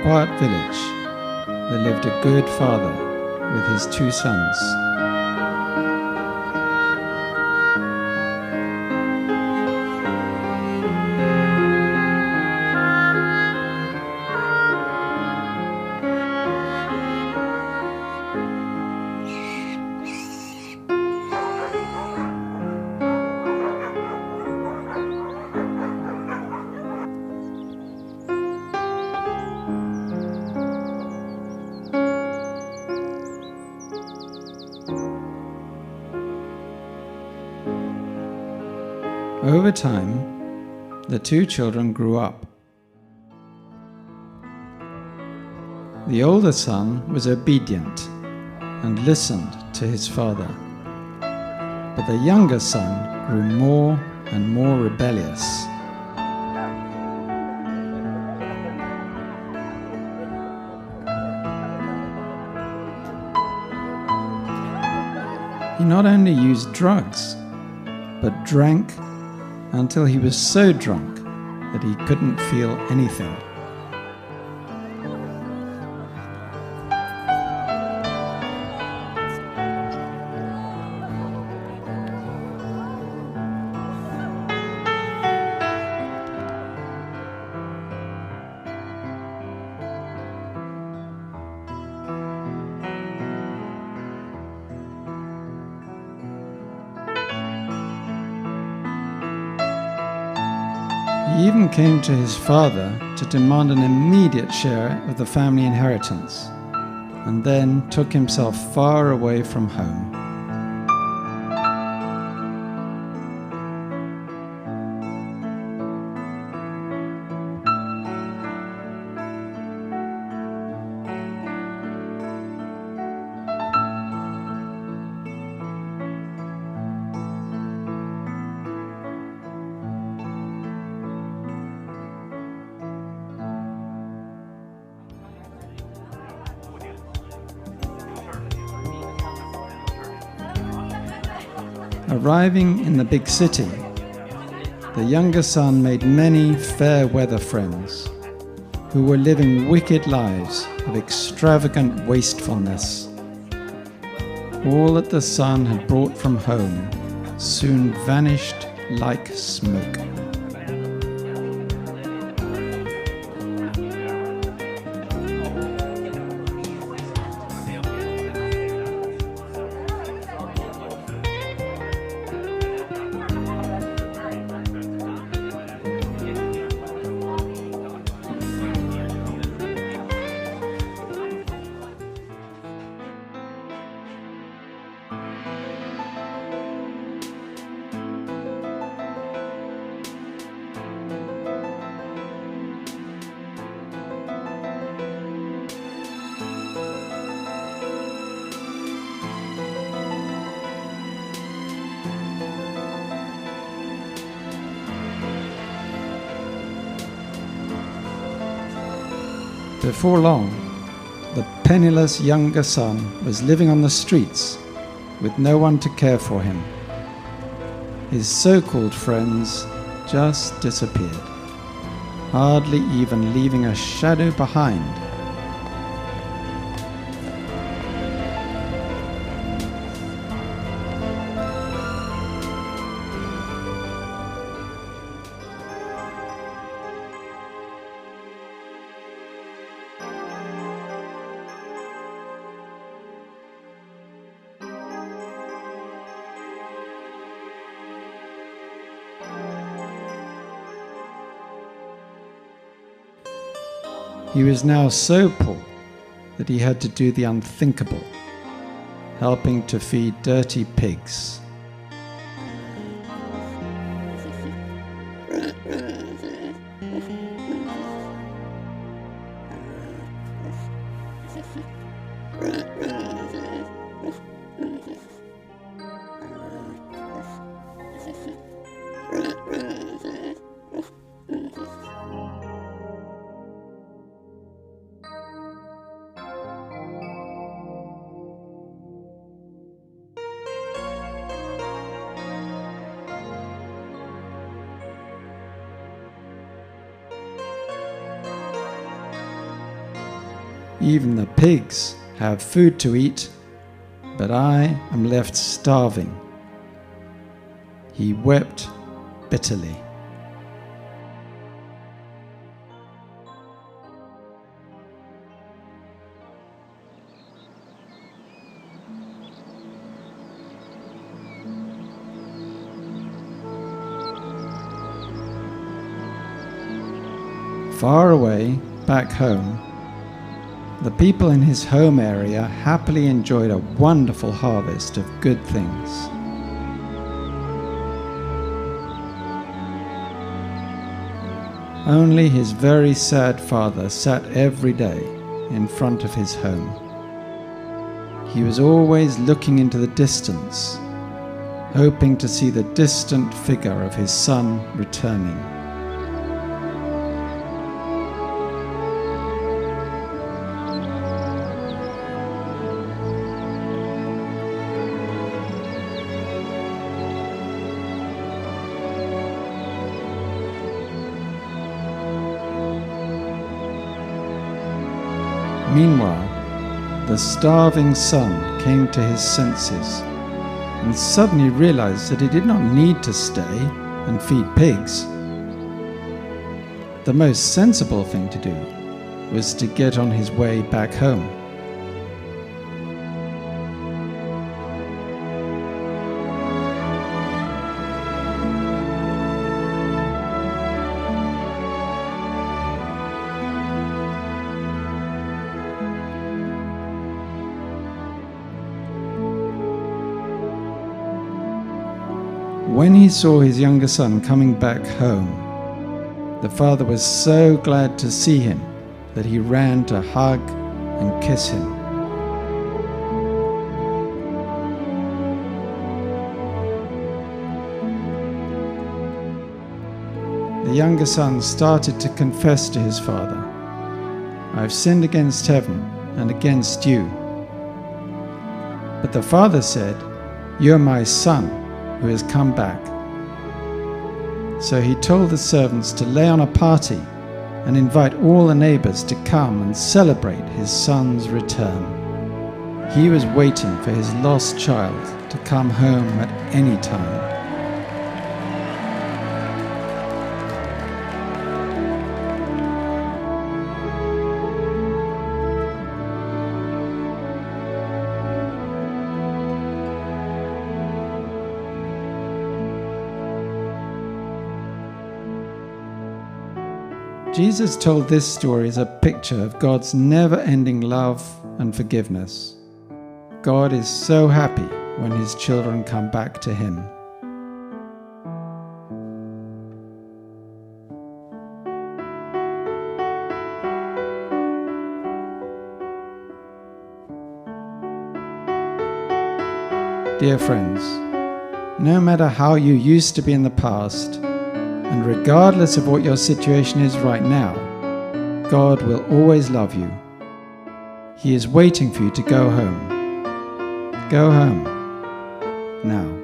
quiet village, there lived a good father with his 2 sons. Over time, the 2 children grew up. The older son was obedient and listened to his father, but the younger son grew more and more rebellious. He not only used drugs, but drank until he was so drunk that he couldn't feel anything. He even came to his father to demand an immediate share of the family inheritance, and then took himself far away from home. Arriving in the big city, the younger son made many fair-weather friends who were living wicked lives of extravagant wastefulness. All that the son had brought from home soon vanished like smoke. Before long, the penniless younger son was living on the streets with no one to care for him. His so-called friends just disappeared, hardly even leaving a shadow behind. He was now so poor that he had to do the unthinkable, helping to feed dirty pigs. Even the pigs have food to eat, but I am left starving." He wept bitterly. Far away, back home, the people in his home area happily enjoyed a wonderful harvest of good things. Only his very sad father sat every day in front of his home. He was always looking into the distance, hoping to see the distant figure of his son returning. Meanwhile, the starving son came to his senses and suddenly realized that he did not need to stay and feed pigs. The most sensible thing to do was to get on his way back home. When he saw his younger son coming back home, the father was so glad to see him that he ran to hug and kiss him. The younger son started to confess to his father, "I've sinned against heaven and against you." But the father said, "You're my son who has come back." So he told the servants to lay on a party and invite all the neighbors to come and celebrate his son's return. He was waiting for his lost child to come home at any time. Jesus told this story as a picture of God's never-ending love and forgiveness. God is so happy when his children come back to him. Dear friends, no matter how you used to be in the past, and regardless of what your situation is right now, God will always love you. He is waiting for you to go home. Go home now.